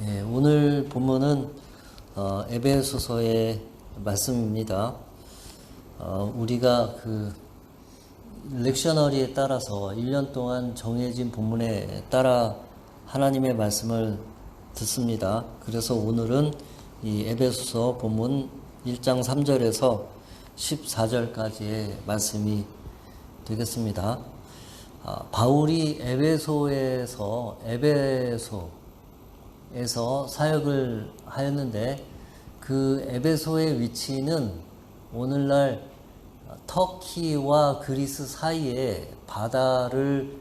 예, 오늘 본문은 에베소서의 말씀입니다. 우리가 그 렉셔너리에 따라서 1년 동안 정해진 본문에 따라 하나님의 말씀을 듣습니다. 그래서 오늘은 이 에베소서 본문 1장 3절에서 14절까지의 말씀이 되겠습니다. 바울이 에베소에서 사역을 하였는데 그 에베소의 위치는 오늘날 터키와 그리스 사이에 바다를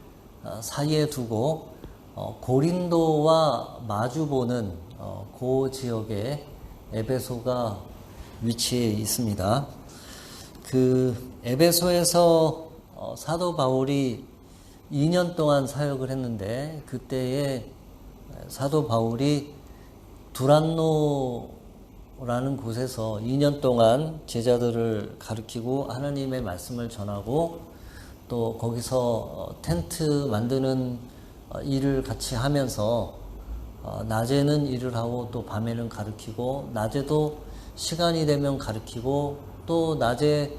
사이에 두고 고린도와 마주보는 그 지역에 에베소가 위치해 있습니다. 그 에베소에서 사도 바울이 2년 동안 사역을 했는데 그때에 사도 바울이 두란노라는 곳에서 2년 동안 제자들을 가르치고 하나님의 말씀을 전하고 또 거기서 텐트 만드는 일을 같이 하면서 낮에는 일을 하고 또 밤에는 가르치고 낮에도 시간이 되면 가르치고 또 낮에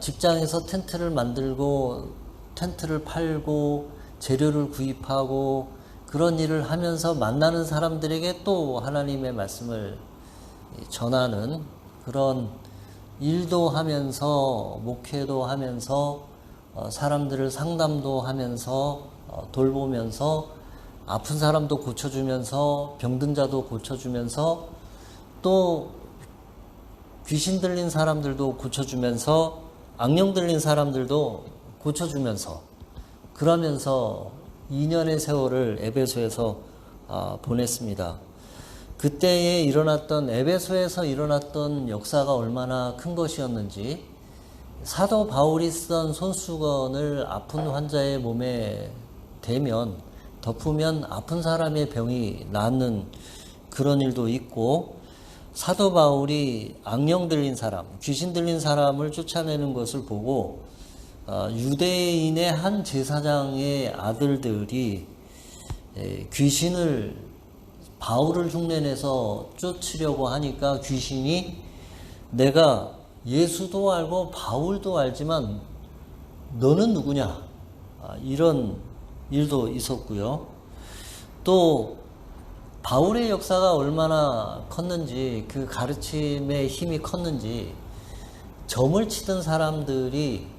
직장에서 텐트를 만들고 텐트를 팔고 재료를 구입하고 그런 일을 하면서 만나는 사람들에게 또 하나님의 말씀을 전하는 그런 일도 하면서 목회도 하면서 사람들을 상담도 하면서 돌보면서 아픈 사람도 고쳐주면서 병든 자도 고쳐주면서 또 귀신 들린 사람들도 고쳐주면서 악령 들린 사람들도 고쳐주면서 그러면서 2년의 세월을 에베소에서 보냈습니다. 그때에 에베소에서 일어났던 역사가 얼마나 큰 것이었는지 사도 바울이 쓰던 손수건을 아픈 환자의 몸에 덮으면 아픈 사람의 병이 낫는 그런 일도 있고 사도 바울이 악령 들린 사람, 귀신 들린 사람을 쫓아내는 것을 보고 유대인의 한 제사장의 아들들이 바울을 흉내내서 쫓으려고 하니까 귀신이 내가 예수도 알고 바울도 알지만 너는 누구냐? 이런 일도 있었고요. 또 바울의 역사가 얼마나 컸는지 그 가르침의 힘이 컸는지 점을 치던 사람들이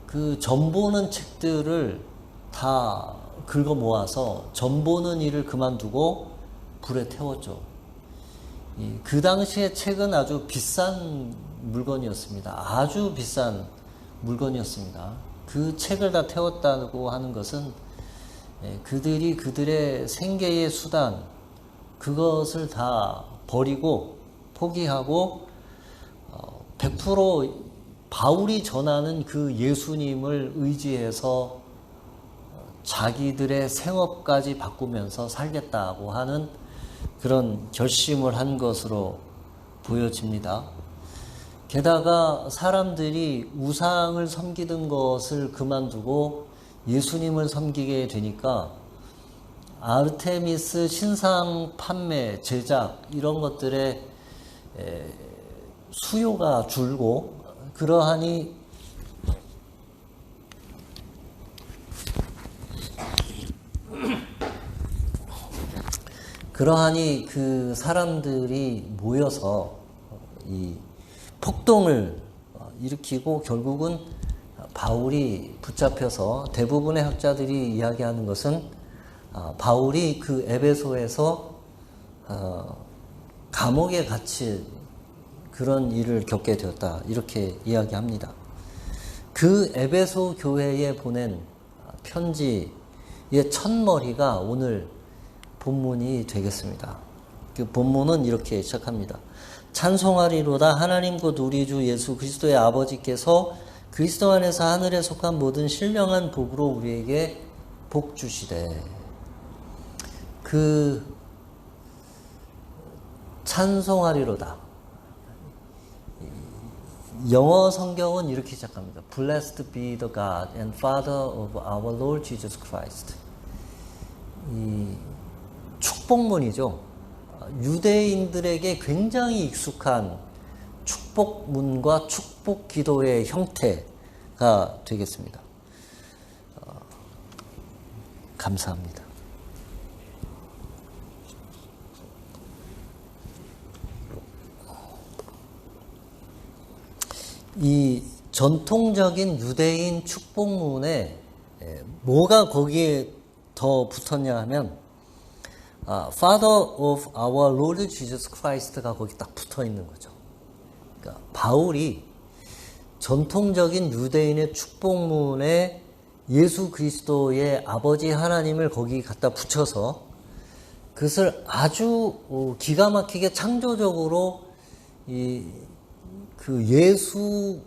그 점 보는 책들을 다 긁어 모아서 점 보는 일을 그만두고 불에 태웠죠. 그 당시에 책은 아주 비싼 물건이었습니다. 아주 비싼 물건이었습니다. 그 책을 다 태웠다고 하는 것은 그들이 그들의 생계의 수단 그것을 다 버리고 포기하고 100% 바울이 전하는 그 예수님을 의지해서 자기들의 생업까지 바꾸면서 살겠다고 하는 그런 결심을 한 것으로 보여집니다. 게다가 사람들이 우상을 섬기던 것을 그만두고 예수님을 섬기게 되니까 아르테미스 신상 판매, 제작 이런 것들의 수요가 줄고 그러하니 그 사람들이 모여서 이 폭동을 일으키고 결국은 바울이 붙잡혀서 대부분의 학자들이 이야기하는 것은 바울이 그 에베소에서 감옥에 갇힌 그런 일을 겪게 되었다 이렇게 이야기합니다. 그 에베소 교회에 보낸 편지의 첫머리가 오늘 본문이 되겠습니다. 그 본문은 이렇게 시작합니다. 찬송하리로다 하나님 곧 우리 주 예수 그리스도의 아버지께서 그리스도 안에서 하늘에 속한 모든 신령한 복으로 우리에게 복 주시되 그 찬송하리로다 영어 성경은 이렇게 시작합니다. Blessed be the God and Father of our Lord Jesus Christ. 이 축복문이죠. 유대인들에게 굉장히 익숙한 축복문과 축복 기도의 형태가 되겠습니다. 감사합니다. 이 전통적인 유대인 축복문에 뭐가 거기에 더 붙었냐 하면 Father of our Lord Jesus Christ가 거기 딱 붙어 있는 거죠. 그러니까 바울이 전통적인 유대인의 축복문에 예수 그리스도의 아버지 하나님을 거기 갖다 붙여서 그것을 아주 기가 막히게 창조적으로 그 예수를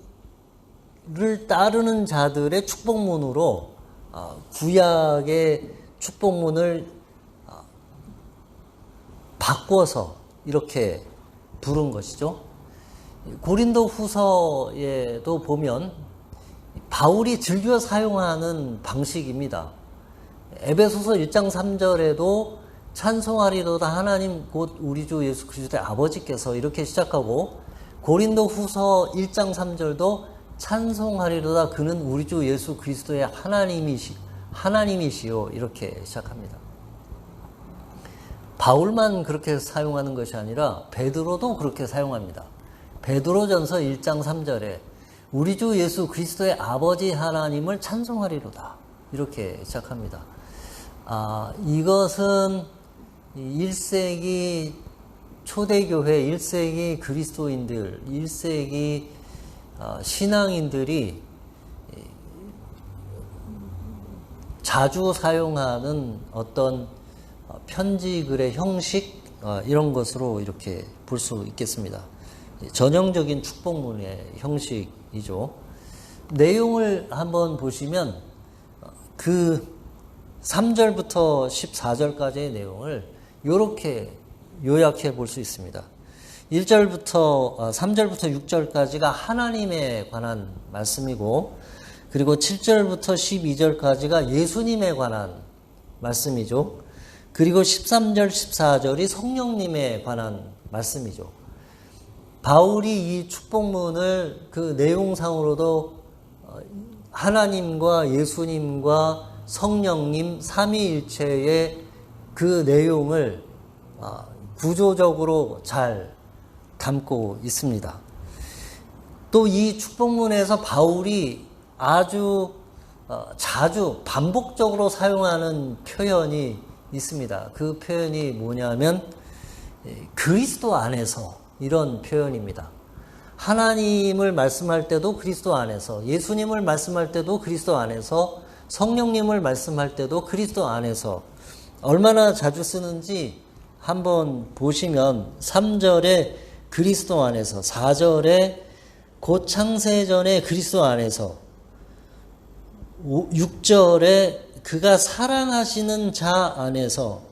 따르는 자들의 축복문으로 구약의 축복문을 바꿔서 이렇게 부른 것이죠. 고린도 후서에도 보면 바울이 즐겨 사용하는 방식입니다. 에베소서 1장 3절에도 찬송하리로다 하나님 곧 우리 주 예수 그리스도의 아버지께서 이렇게 시작하고 고린도 후서 1장 3절도 찬송하리로다 그는 우리 주 예수 그리스도의 하나님이시요 이렇게 시작합니다. 바울만 그렇게 사용하는 것이 아니라 베드로도 그렇게 사용합니다. 베드로전서 1장 3절에 우리 주 예수 그리스도의 아버지 하나님을 찬송하리로다 이렇게 시작합니다. 이것은 1세기 초대교회, 1세기 그리스도인들, 1세기 신앙인들이 자주 사용하는 어떤 편지글의 형식 이런 것으로 이렇게 볼 수 있겠습니다. 전형적인 축복문의 형식이죠. 내용을 한번 보시면 그 3절부터 14절까지의 내용을 이렇게 요약해 볼 수 있습니다. 3절부터 6절까지가 하나님에 관한 말씀이고 그리고 7절부터 12절까지가 예수님에 관한 말씀이죠. 그리고 13절, 14절이 성령님에 관한 말씀이죠. 바울이 이 축복문을 그 내용상으로도 하나님과 예수님과 성령님 삼위일체의 그 내용을 구조적으로 잘 담고 있습니다. 또 이 축복문에서 바울이 아주 자주 반복적으로 사용하는 표현이 있습니다. 그 표현이 뭐냐면 그리스도 안에서 이런 표현입니다. 하나님을 말씀할 때도 그리스도 안에서, 예수님을 말씀할 때도 그리스도 안에서, 성령님을 말씀할 때도 그리스도 안에서 얼마나 자주 쓰는지 한번 보시면 3절에 그리스도 안에서, 4절에 곧 창세전에 그리스도 안에서, 6절에 그가 사랑하시는 자 안에서,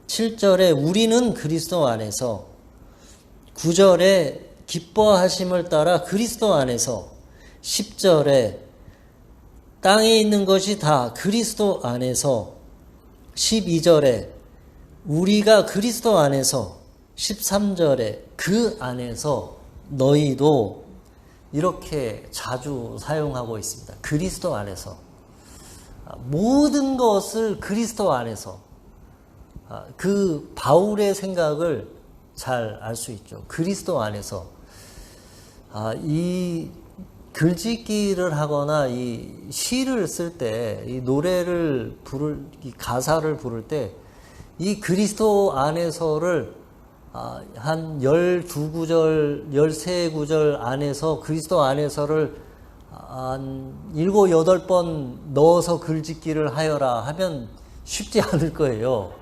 7절에 우리는 그리스도 안에서, 9절에 기뻐하심을 따라 그리스도 안에서, 10절에 땅에 있는 것이 다 그리스도 안에서, 12절에 우리가 그리스도 안에서, 13절에 그 안에서 너희도 이렇게 자주 사용하고 있습니다. 그리스도 안에서. 모든 것을 그리스도 안에서. 그 바울의 생각을 잘 알 수 있죠. 그리스도 안에서. 이 글짓기를 하거나 이 시를 쓸 때, 이 노래를 이 가사를 부를 때, 이 그리스도 안에서를 한 12구절, 13구절 안에서 그리스도 안에서를 한 7, 8번 넣어서 글짓기를 하여라 하면 쉽지 않을 거예요.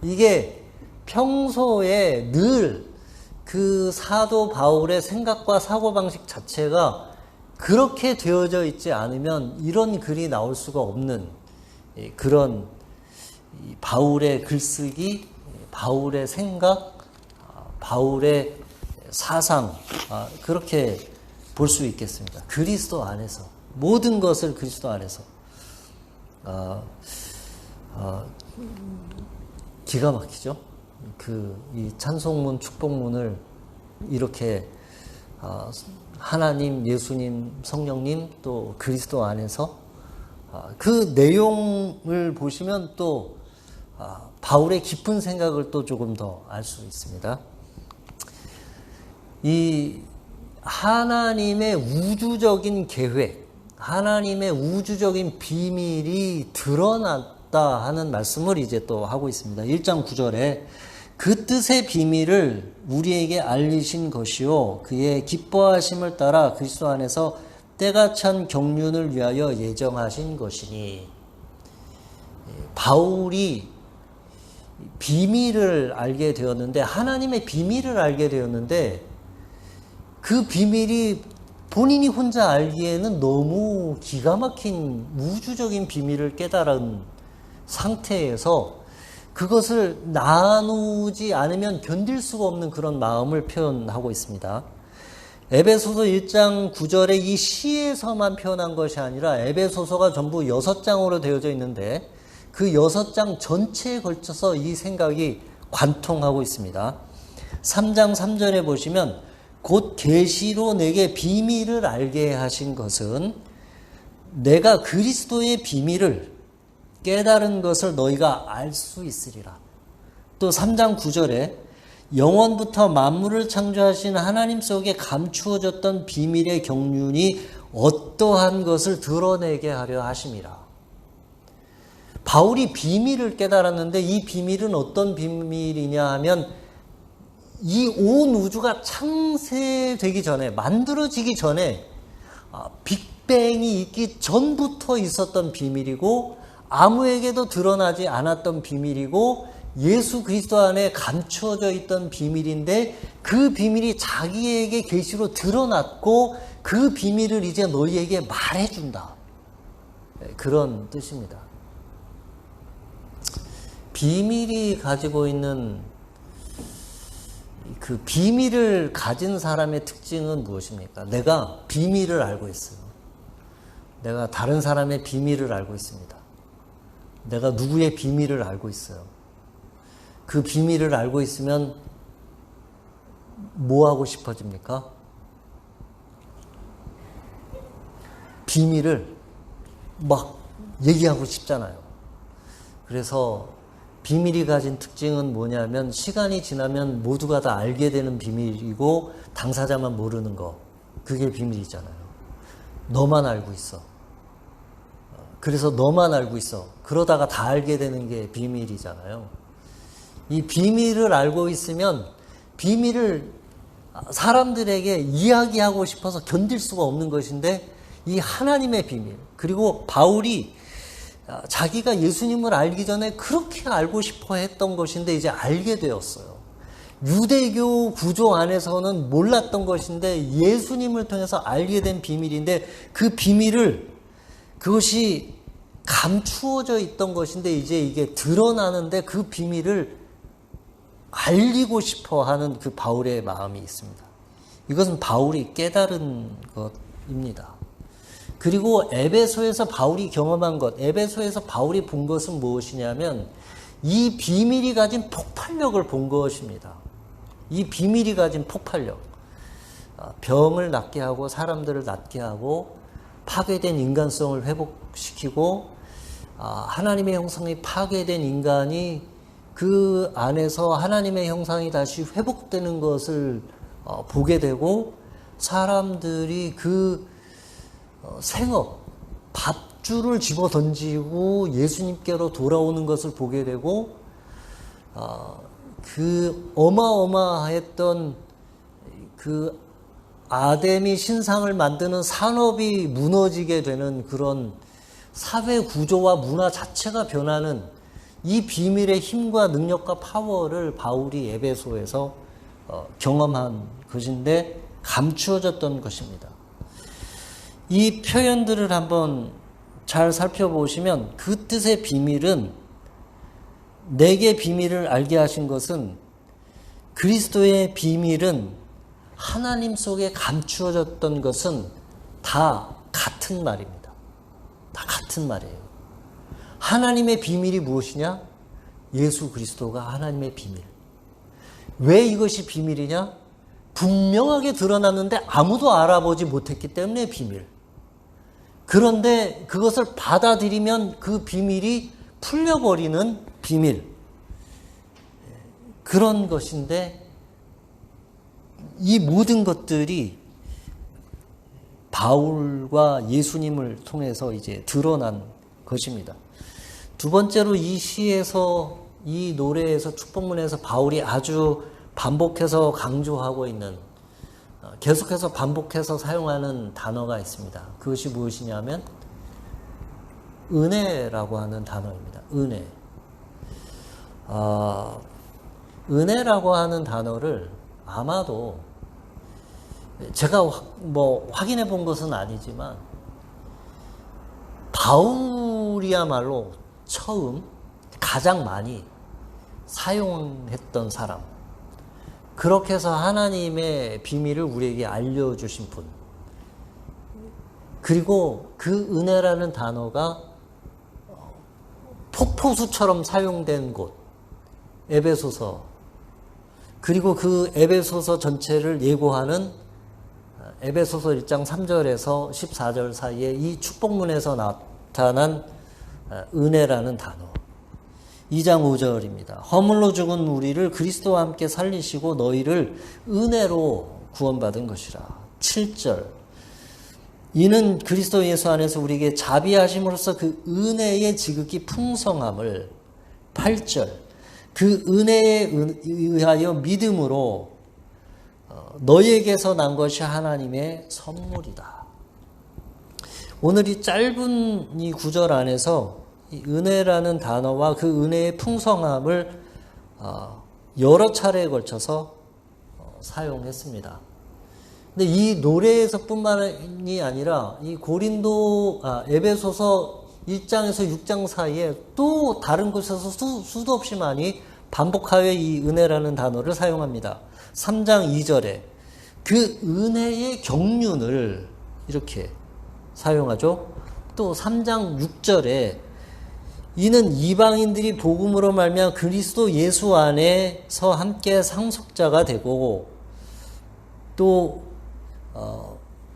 이게 평소에 늘 그 사도 바울의 생각과 사고방식 자체가 그렇게 되어져 있지 않으면 이런 글이 나올 수가 없는 그런 바울의 글쓰기, 바울의 생각, 바울의 사상, 그렇게 볼 수 있겠습니다. 그리스도 안에서, 모든 것을 그리스도 안에서. 기가 막히죠? 이 찬송문, 축복문을 이렇게 하나님, 예수님, 성령님 또 그리스도 안에서 그 내용을 보시면 또 바울의 깊은 생각을 또 조금 더 알 수 있습니다. 이 하나님의 우주적인 계획, 하나님의 우주적인 비밀이 드러났다 하는 말씀을 이제 또 하고 있습니다. 1장 9절에 그 뜻의 비밀을 우리에게 알리신 것이요 그의 기뻐하심을 따라 그리스도 안에서 때가 찬 경륜을 위하여 예정하신 것이니, 바울이 비밀을 알게 되었는데, 하나님의 비밀을 알게 되었는데, 그 비밀이 본인이 혼자 알기에는 너무 기가 막힌 우주적인 비밀을 깨달은 상태에서 그것을 나누지 않으면 견딜 수가 없는 그런 마음을 표현하고 있습니다. 에베소서 1장 9절에 이 시에서만 표현한 것이 아니라 에베소서가 전부 6장으로 되어져 있는데 그 6장 전체에 걸쳐서 이 생각이 관통하고 있습니다. 3장 3절에 보시면 곧 계시로 내게 비밀을 알게 하신 것은 내가 그리스도의 비밀을 깨달은 것을 너희가 알 수 있으리라. 또 3장 9절에 영원부터 만물을 창조하신 하나님 속에 감추어졌던 비밀의 경륜이 어떠한 것을 드러내게 하려 하심이라. 바울이 비밀을 깨달았는데 이 비밀은 어떤 비밀이냐 하면 이 온 우주가 창세되기 전에, 만들어지기 전에 빅뱅이 있기 전부터 있었던 비밀이고 아무에게도 드러나지 않았던 비밀이고 예수 그리스도 안에 감추어져 있던 비밀인데 그 비밀이 자기에게 계시로 드러났고 그 비밀을 이제 너희에게 말해준다. 그런 뜻입니다. 비밀이 가지고 있는 그 비밀을 가진 사람의 특징은 무엇입니까? 내가 비밀을 알고 있어요. 내가 다른 사람의 비밀을 알고 있습니다. 내가 누구의 비밀을 알고 있어요. 그 비밀을 알고 있으면 뭐 하고 싶어집니까? 비밀을 막 얘기하고 싶잖아요. 그래서 비밀이 가진 특징은 뭐냐면 시간이 지나면 모두가 다 알게 되는 비밀이고 당사자만 모르는 거. 그게 비밀이잖아요. 너만 알고 있어. 그래서 너만 알고 있어. 그러다가 다 알게 되는 게 비밀이잖아요. 이 비밀을 알고 있으면 비밀을 사람들에게 이야기하고 싶어서 견딜 수가 없는 것인데 이 하나님의 비밀, 그리고 바울이 자기가 예수님을 알기 전에 그렇게 알고 싶어 했던 것인데 이제 알게 되었어요. 유대교 구조 안에서는 몰랐던 것인데 예수님을 통해서 알게 된 비밀인데 그 비밀을, 그것이 감추어져 있던 것인데 이제 이게 드러나는데 그 비밀을 알리고 싶어 하는 그 바울의 마음이 있습니다. 이것은 바울이 깨달은 것입니다. 그리고 에베소에서 바울이 경험한 것, 에베소에서 바울이 본 것은 무엇이냐면 이 비밀이 가진 폭발력을 본 것입니다. 이 비밀이 가진 폭발력. 병을 낫게 하고 사람들을 낫게 하고 파괴된 인간성을 회복시키고 하나님의 형상이 파괴된 인간이 그 안에서 하나님의 형상이 다시 회복되는 것을 보게 되고 사람들이 그 생업, 밥줄을 집어 던지고 예수님께로 돌아오는 것을 보게 되고 그 어마어마했던 그 아데미 신상을 만드는 산업이 무너지게 되는 그런 사회 구조와 문화 자체가 변하는 이 비밀의 힘과 능력과 파워를 바울이 에베소에서 경험한 것인데 감추어졌던 것입니다. 이 표현들을 한번 잘 살펴보시면 그 뜻의 비밀은, 내게 비밀을 알게 하신 것은, 그리스도의 비밀은, 하나님 속에 감추어졌던 것은 다 같은 말입니다. 다 같은 말이에요. 하나님의 비밀이 무엇이냐? 예수 그리스도가 하나님의 비밀. 왜 이것이 비밀이냐? 분명하게 드러났는데 아무도 알아보지 못했기 때문에 비밀. 그런데 그것을 받아들이면 그 비밀이 풀려버리는 비밀. 그런 것인데 이 모든 것들이 바울과 예수님을 통해서 이제 드러난 것입니다. 두 번째로 이 시에서, 이 노래에서, 축복문에서 바울이 아주 반복해서 강조하고 있는, 계속해서 반복해서 사용하는 단어가 있습니다. 그것이 무엇이냐면 은혜라고 하는 단어입니다. 은혜. 은혜라고 하는 단어를 아마도 제가 확인해 본 것은 아니지만 바울이야말로 처음 가장 많이 사용했던 사람, 그렇게 해서 하나님의 비밀을 우리에게 알려주신 분, 그리고 그 은혜라는 단어가 폭포수처럼 사용된 곳, 에베소서, 그리고 그 에베소서 전체를 예고하는 에베소서 1장 3절에서 14절 사이에 이 축복문에서 나타난 은혜라는 단어. 2장 5절입니다. 허물로 죽은 우리를 그리스도와 함께 살리시고 너희를 은혜로 구원받은 것이라. 7절. 이는 그리스도 예수 안에서 우리에게 자비하심으로써 그 은혜의 지극히 풍성함을. 8절. 그 은혜에 의하여 믿음으로 너희에게서 난 것이 하나님의 선물이다. 오늘 이 짧은 이 구절 안에서 이 은혜라는 단어와 그 은혜의 풍성함을 여러 차례에 걸쳐서 사용했습니다. 근데 이 노래에서뿐만이 아니라 이 에베소서 1장에서 6장 사이에 또 다른 곳에서 수도 없이 많이 반복하여 이 은혜라는 단어를 사용합니다. 3장 2절에 그 은혜의 경륜을 이렇게 사용하죠. 또 3장 6절에 이는 이방인들이 복음으로 말미암아 그리스도 예수 안에서 함께 상속자가 되고, 또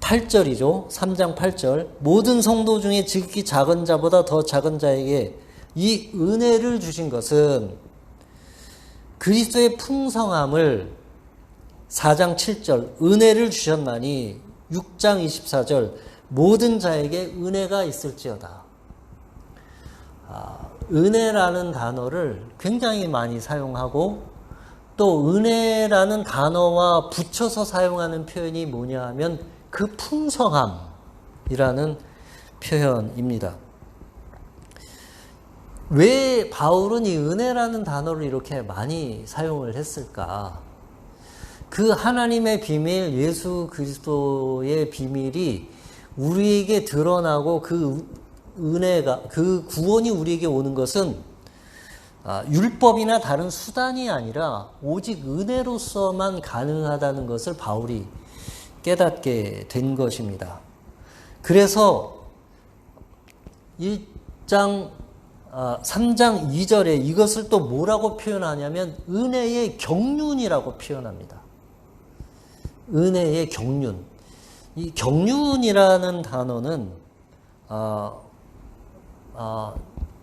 8절이죠. 3장 8절. 모든 성도 중에 지극히 작은 자보다 더 작은 자에게 이 은혜를 주신 것은 그리스도의 풍성함을, 4장 7절 은혜를 주셨나니, 6장 24절 모든 자에게 은혜가 있을지어다. 은혜라는 단어를 굉장히 많이 사용하고, 또 은혜라는 단어와 붙여서 사용하는 표현이 뭐냐 하면 그 풍성함이라는 표현입니다. 왜 바울은 이 은혜라는 단어를 이렇게 많이 사용을 했을까? 그 하나님의 비밀, 예수 그리스도의 비밀이 우리에게 드러나고 그 은혜가, 그 구원이 우리에게 오는 것은 율법이나 다른 수단이 아니라 오직 은혜로서만 가능하다는 것을 바울이 깨닫게 된 것입니다. 그래서 3장 2절에 이것을 또 뭐라고 표현하냐면 은혜의 경륜이라고 표현합니다. 은혜의 경륜. 이 경륜이라는 단어는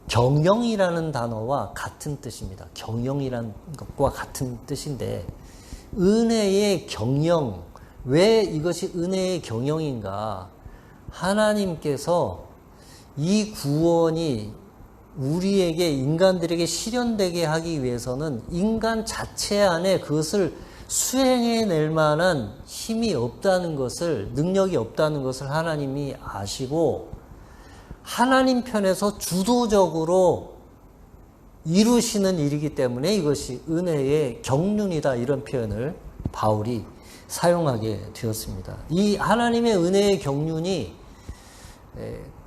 경영이라는 단어와 같은 뜻입니다. 경영이라는 것과 같은 뜻인데, 은혜의 경영, 왜 이것이 은혜의 경영인가? 하나님께서 이 구원이 우리에게, 인간들에게 실현되게 하기 위해서는 인간 자체 안에 그것을 수행해낼 만한 힘이 없다는 것을, 능력이 없다는 것을 하나님이 아시고, 하나님 편에서 주도적으로 이루시는 일이기 때문에 이것이 은혜의 경륜이다, 이런 표현을 바울이 사용하게 되었습니다. 이 하나님의 은혜의 경륜이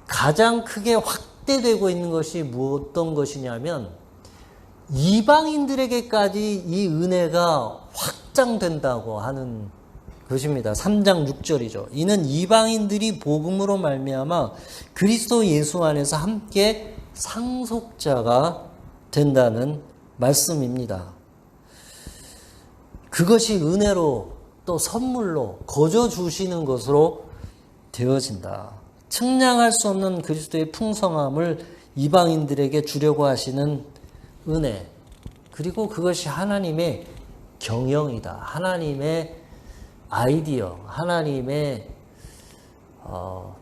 가장 크게 확대되고 있는 것이 어떤 것이냐면 이방인들에게까지 이 은혜가 확장된다고 하는 것입니다. 3장 6절이죠. 이는 이방인들이 복음으로 말미암아 그리스도 예수 안에서 함께 상속자가 된다는 말씀입니다. 그것이 은혜로 또 선물로 거저 주시는 것으로 되어진다. 측량할 수 없는 그리스도의 풍성함을 이방인들에게 주려고 하시는 은혜. 그리고 그것이 하나님의 경영이다. 하나님의 아이디어, 하나님의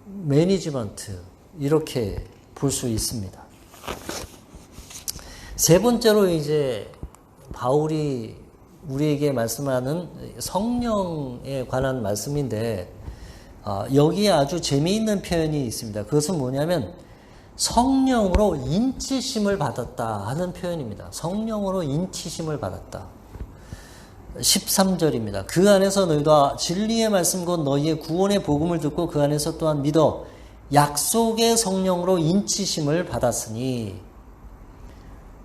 매니지먼트, 이렇게 볼 수 있습니다. 세 번째로 이제 바울이 우리에게 말씀하는 성령에 관한 말씀인데, 여기에 아주 재미있는 표현이 있습니다. 그것은 뭐냐면 성령으로 인치심을 받았다 하는 표현입니다. 성령으로 인치심을 받았다. 13절입니다. 그 안에서 너희도 진리의 말씀 곧 너희의 구원의 복음을 듣고 그 안에서 또한 믿어 약속의 성령으로 인치심을 받았으니.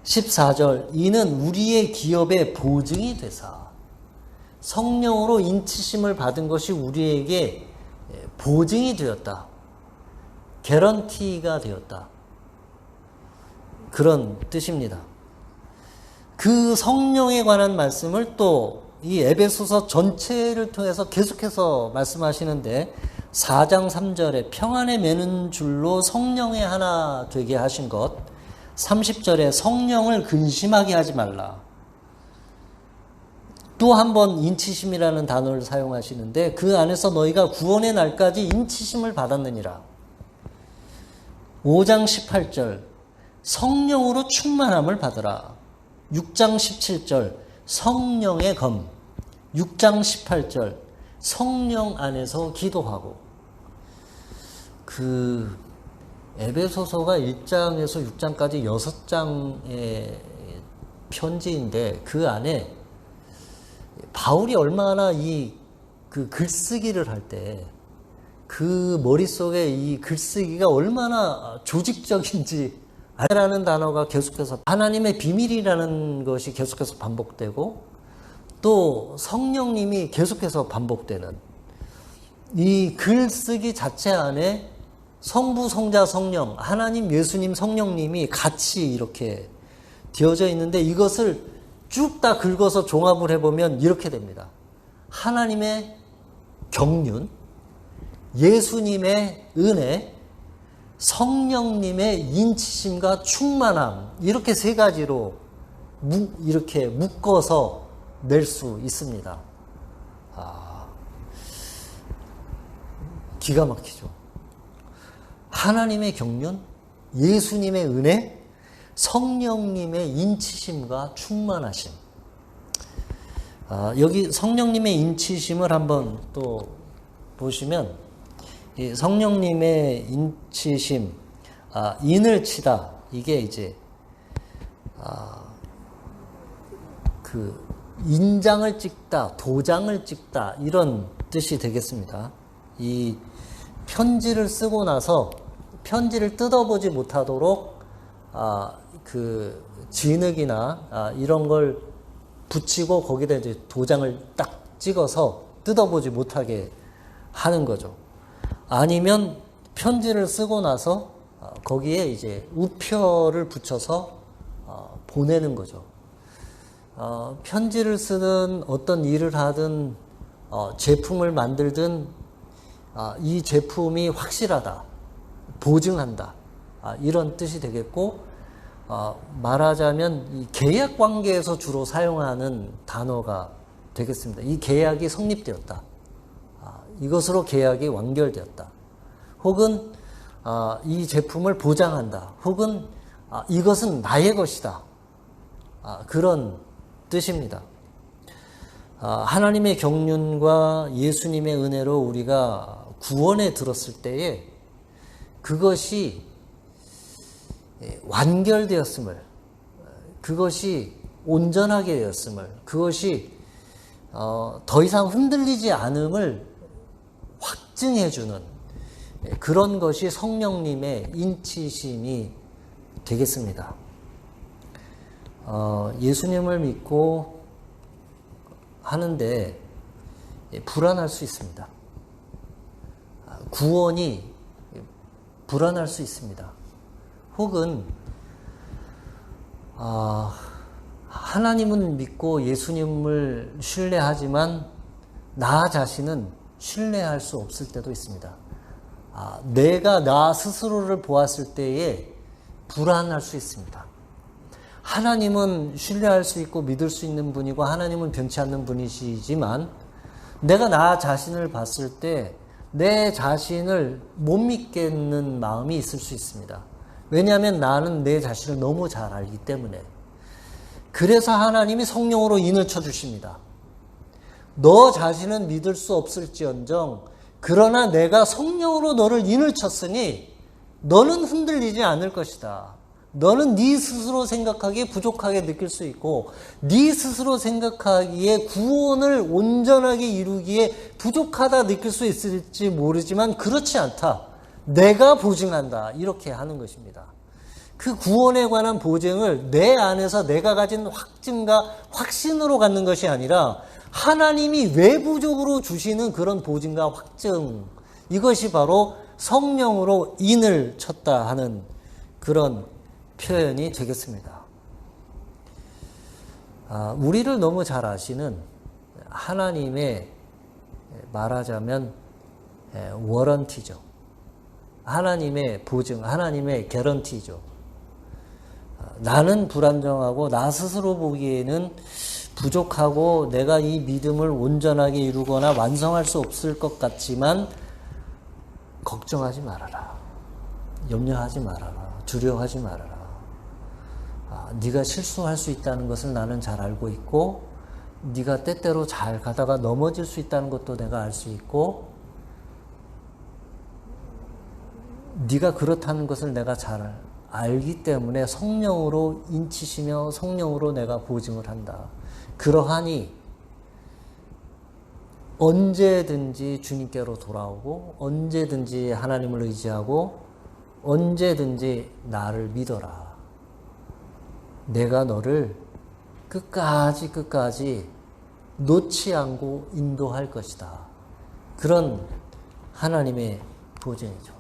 14절 이는 우리의 기업의 보증이 되사. 성령으로 인치심을 받은 것이 우리에게 보증이 되었다. 개런티가 되었다. 그런 뜻입니다. 그 성령에 관한 말씀을 또 이 에베소서 전체를 통해서 계속해서 말씀하시는데 4장 3절에 평안에 매는 줄로 성령의 하나 되게 하신 것, 30절에 성령을 근심하게 하지 말라. 또 한 번 인치심이라는 단어를 사용하시는데 그 안에서 너희가 구원의 날까지 인치심을 받았느니라. 5장 18절 성령으로 충만함을 받으라. 6장 17절 성령의 검. 6장 18절 성령 안에서 기도하고. 그 에베소서가 1장에서 6장까지 6장의 편지인데 그 안에 바울이 얼마나 그 글쓰기를 할 때 그 머릿속에 이 글쓰기가 얼마나 조직적인지 라는 단어가 계속해서 하나님의 비밀이라는 것이 계속해서 반복되고 또 성령님이 계속해서 반복되는 이 글쓰기 자체 안에 성부, 성자, 성령, 하나님, 예수님, 성령님이 같이 이렇게 되어져 있는데 이것을 쭉 다 긁어서 종합을 해보면 이렇게 됩니다. 하나님의 경륜, 예수님의 은혜, 성령님의 인치심과 충만함, 이렇게 세 가지로 이렇게 묶어서 낼 수 있습니다. 기가 막히죠. 하나님의 경륜, 예수님의 은혜, 성령님의 인치심과 충만하심. 여기 성령님의 인치심을 한번 또 보시면 이 성령님의 인치심, 인을 치다, 이게 이제 그 인장을 찍다, 도장을 찍다, 이런 뜻이 되겠습니다. 이 편지를 쓰고 나서 편지를 뜯어보지 못하도록 그 진흙이나 이런 걸 붙이고 거기다 이제 도장을 딱 찍어서 뜯어보지 못하게 하는 거죠. 아니면 편지를 쓰고 나서 거기에 이제 우표를 붙여서 보내는 거죠. 편지를 쓰든 어떤 일을 하든 제품을 만들든 이 제품이 확실하다, 보증한다, 이런 뜻이 되겠고, 말하자면 이 계약 관계에서 주로 사용하는 단어가 되겠습니다. 이 계약이 성립되었다, 이것으로 계약이 완결되었다, 혹은 이 제품을 보장한다, 혹은 이것은 나의 것이다, 그런 뜻입니다. 하나님의 경륜과 예수님의 은혜로 우리가 구원에 들었을 때에 그것이 완결되었음을, 그것이 온전하게 되었음을, 그것이 더 이상 흔들리지 않음을 확증해주는 그런 것이 성령님의 인치심이 되겠습니다. 예수님을 믿고 하는데 불안할 수 있습니다. 구원이 불안할 수 있습니다. 혹은 하나님은 믿고 예수님을 신뢰하지만 나 자신은 신뢰할 수 없을 때도 있습니다. 내가 나 스스로를 보았을 때에 불안할 수 있습니다. 하나님은 신뢰할 수 있고 믿을 수 있는 분이고 하나님은 변치 않는 분이시지만 내가 나 자신을 봤을 때 내 자신을 못 믿겠는 마음이 있을 수 있습니다. 왜냐하면 나는 내 자신을 너무 잘 알기 때문에. 그래서 하나님이 성령으로 인을 쳐주십니다. 너 자신은 믿을 수 없을지언정 그러나 내가 성령으로 너를 인을 쳤으니 너는 흔들리지 않을 것이다. 너는 네 스스로 생각하기에 부족하게 느낄 수 있고 네 스스로 생각하기에 구원을 온전하게 이루기에 부족하다 느낄 수 있을지 모르지만 그렇지 않다. 내가 보증한다. 이렇게 하는 것입니다. 그 구원에 관한 보증을 내 안에서 내가 가진 확증과 확신으로 갖는 것이 아니라 하나님이 외부적으로 주시는 그런 보증과 확증, 이것이 바로 성령으로 인을 쳤다 하는 그런 표현이 되겠습니다. 우리를 너무 잘 아시는 하나님의 말하자면 워런티죠. 하나님의 보증, 하나님의 개런티죠. 나는 불안정하고 나 스스로 보기에는 부족하고 내가 이 믿음을 온전하게 이루거나 완성할 수 없을 것 같지만 걱정하지 말아라. 염려하지 말아라. 두려워하지 말아라. 네가 실수할 수 있다는 것을 나는 잘 알고 있고 네가 때때로 잘 가다가 넘어질 수 있다는 것도 내가 알 수 있고 네가 그렇다는 것을 내가 잘 알기 때문에 성령으로 인치시며 성령으로 내가 보증을 한다. 그러하니 언제든지 주님께로 돌아오고 언제든지 하나님을 의지하고 언제든지 나를 믿어라. 내가 너를 끝까지 놓지 않고 인도할 것이다. 그런 하나님의 보증이죠.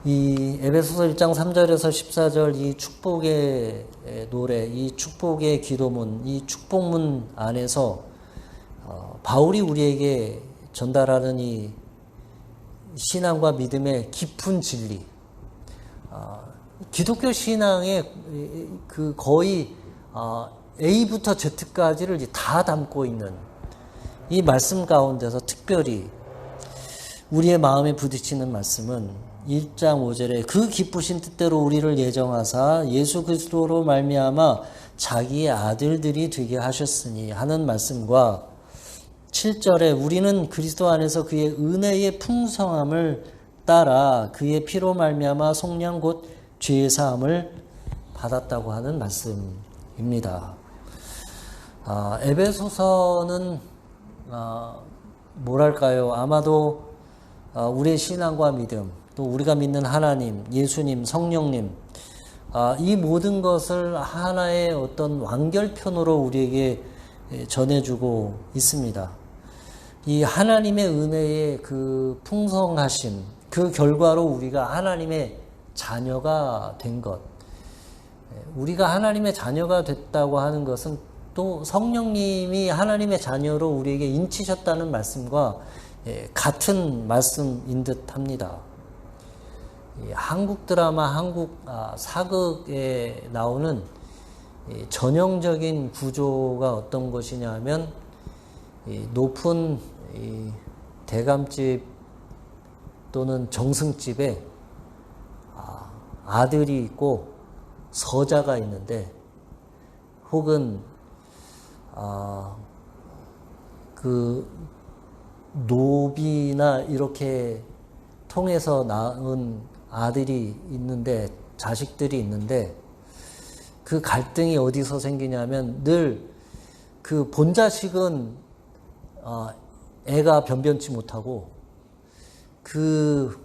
이 에베소서 1장 3절에서 14절 이 축복의 노래, 이 축복의 기도문, 이 축복문 안에서 바울이 우리에게 전달하는 이 신앙과 믿음의 깊은 진리, 기독교 신앙의 그 거의 A부터 Z까지를 다 담고 있는 이 말씀 가운데서 특별히 우리의 마음에 부딪히는 말씀은 1장 5절에 그 기쁘신 뜻대로 우리를 예정하사 예수 그리스도로 말미암아 자기의 아들들이 되게 하셨으니 하는 말씀과 7절에 우리는 그리스도 안에서 그의 은혜의 풍성함을 따라 그의 피로 말미암아 속량 곧 죄의 사함을 받았다고 하는 말씀입니다. 에베소서는 뭐랄까요? 아마도 우리의 신앙과 믿음, 또 우리가 믿는 하나님, 예수님, 성령님, 이 모든 것을 하나의 어떤 완결편으로 우리에게 전해주고 있습니다. 이 하나님의 은혜의 그 풍성하심, 그 결과로 우리가 하나님의 자녀가 된 것, 우리가 하나님의 자녀가 됐다고 하는 것은 또 성령님이 하나님의 자녀로 우리에게 인치셨다는 말씀과 같은 말씀인 듯 합니다. 한국 드라마, 한국 사극에 나오는 전형적인 구조가 어떤 것이냐 하면 높은 대감집 또는 정승집에 아들이 있고 서자가 있는데 혹은 그 노비나 이렇게 통해서 낳은 아들이 있는데 자식들이 있는데 그 갈등이 어디서 생기냐면 늘 그 본자식은 애가 변변치 못하고 그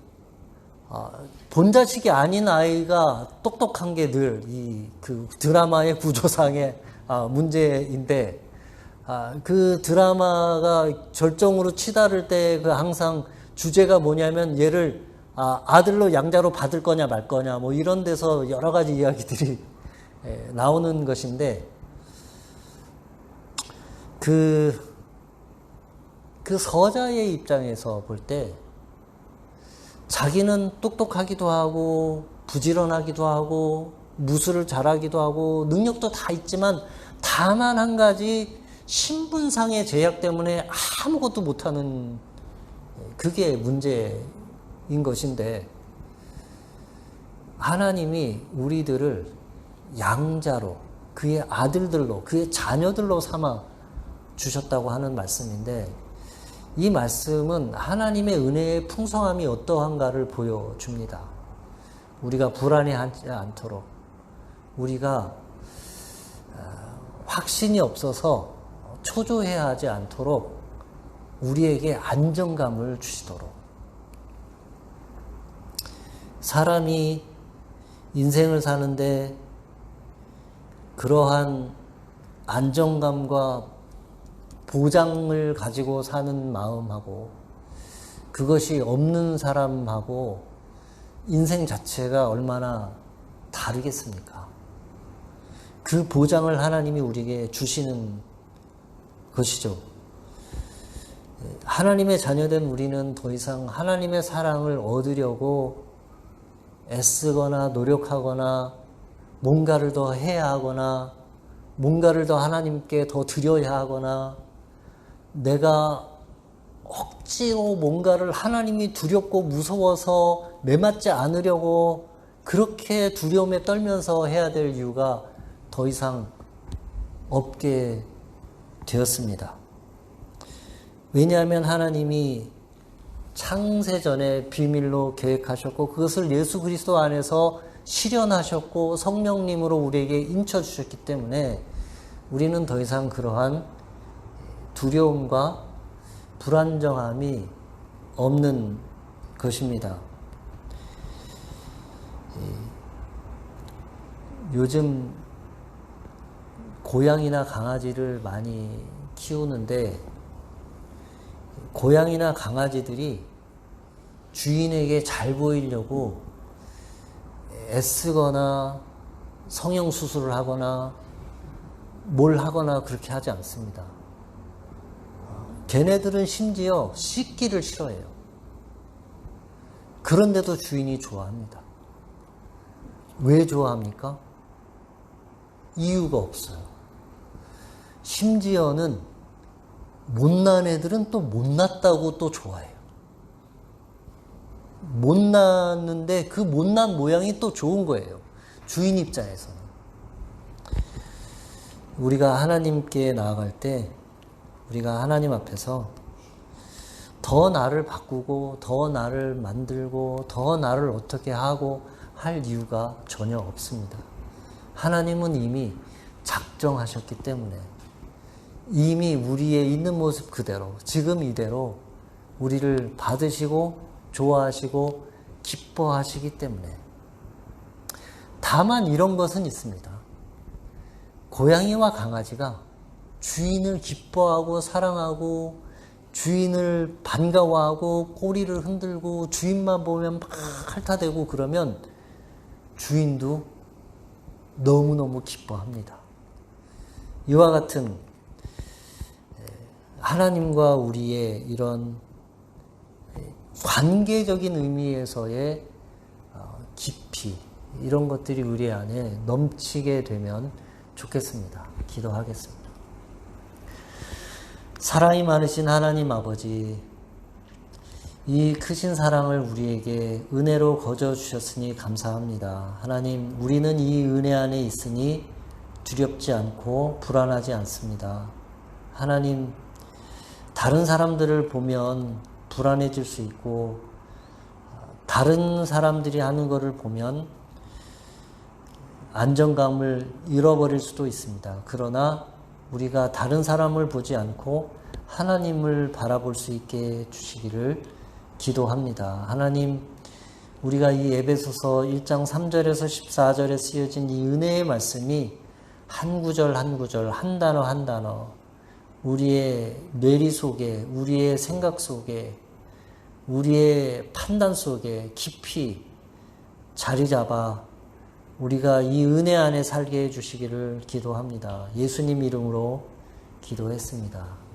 본자식이 아닌 아이가 똑똑한 게 늘 이 그 드라마의 구조상의 문제인데 그 드라마가 절정으로 치달을 때 그 항상 주제가 뭐냐면 얘를 아들로 양자로 받을 거냐 말 거냐 뭐 이런 데서 여러 가지 이야기들이 나오는 것인데 그 서자의 입장에서 볼 때 자기는 똑똑하기도 하고 부지런하기도 하고 무술을 잘하기도 하고 능력도 다 있지만 다만 한 가지 신분상의 제약 때문에 아무것도 못하는 그게 문제인 것인데 하나님이 우리들을 양자로 그의 아들들로 그의 자녀들로 삼아 주셨다고 하는 말씀인데 이 말씀은 하나님의 은혜의 풍성함이 어떠한가를 보여줍니다. 우리가 불안해하지 않도록 우리가 확신이 없어서 초조해하지 않도록 우리에게 안정감을 주시도록 사람이 인생을 사는데 그러한 안정감과 보장을 가지고 사는 마음하고 그것이 없는 사람하고 인생 자체가 얼마나 다르겠습니까? 그 보장을 하나님이 우리에게 주시는 것이죠. 하나님의 자녀된 우리는 더 이상 하나님의 사랑을 얻으려고 애쓰거나 노력하거나 뭔가를 더 해야 하거나 뭔가를 더 하나님께 더 드려야 하거나 내가 억지로 뭔가를 하나님이 두렵고 무서워서 매맞지 않으려고 그렇게 두려움에 떨면서 해야 될 이유가 더 이상 없게 되었습니다. 왜냐하면 하나님이 창세전에 비밀로 계획하셨고 그것을 예수 그리스도 안에서 실현하셨고 성령님으로 우리에게 인쳐주셨기 때문에 우리는 더 이상 그러한 두려움과 불안정함이 없는 것입니다. 요즘 고양이나 강아지를 많이 키우는데 고양이나 강아지들이 주인에게 잘 보이려고 애쓰거나 성형수술을 하거나 뭘 하거나 그렇게 하지 않습니다. 걔네들은 심지어 씻기를 싫어해요. 그런데도 주인이 좋아합니다. 왜 좋아합니까? 이유가 없어요. 심지어는 못난 애들은 또 못났다고 또 좋아해요. 못났는데 그 못난 모양이 또 좋은 거예요. 주인 입장에서는. 우리가 하나님께 나아갈 때 우리가 하나님 앞에서 더 나를 바꾸고 더 나를 만들고 더 나를 어떻게 하고 할 이유가 전혀 없습니다. 하나님은 이미 작정하셨기 때문에 이미 우리의 있는 모습 그대로 지금 이대로 우리를 받으시고 좋아하시고 기뻐하시기 때문에 다만 이런 것은 있습니다. 고양이와 강아지가 주인을 기뻐하고 사랑하고 주인을 반가워하고 꼬리를 흔들고 주인만 보면 막 핥아대고 그러면 주인도 너무너무 기뻐합니다. 이와 같은 하나님과 우리의 이런 관계적인 의미에서의 깊이 이런 것들이 우리 안에 넘치게 되면 좋겠습니다. 기도하겠습니다. 사랑이 많으신 하나님 아버지, 이 크신 사랑을 우리에게 은혜로 거저 주셨으니 감사합니다. 하나님, 우리는 이 은혜 안에 있으니 두렵지 않고 불안하지 않습니다. 하나님, 다른 사람들을 보면 불안해질 수 있고 다른 사람들이 하는 것을 보면 안정감을 잃어버릴 수도 있습니다. 그러나 우리가 다른 사람을 보지 않고 하나님을 바라볼 수 있게 해주시기를 기도합니다. 하나님, 우리가 이 에베소서 1장 3절에서 14절에 쓰여진 이 은혜의 말씀이 한 구절 한 구절, 한 단어 한 단어 우리의 뇌리 속에, 우리의 생각 속에, 우리의 판단 속에 깊이 자리 잡아 우리가 이 은혜 안에 살게 해주시기를 기도합니다. 예수님 이름으로 기도했습니다.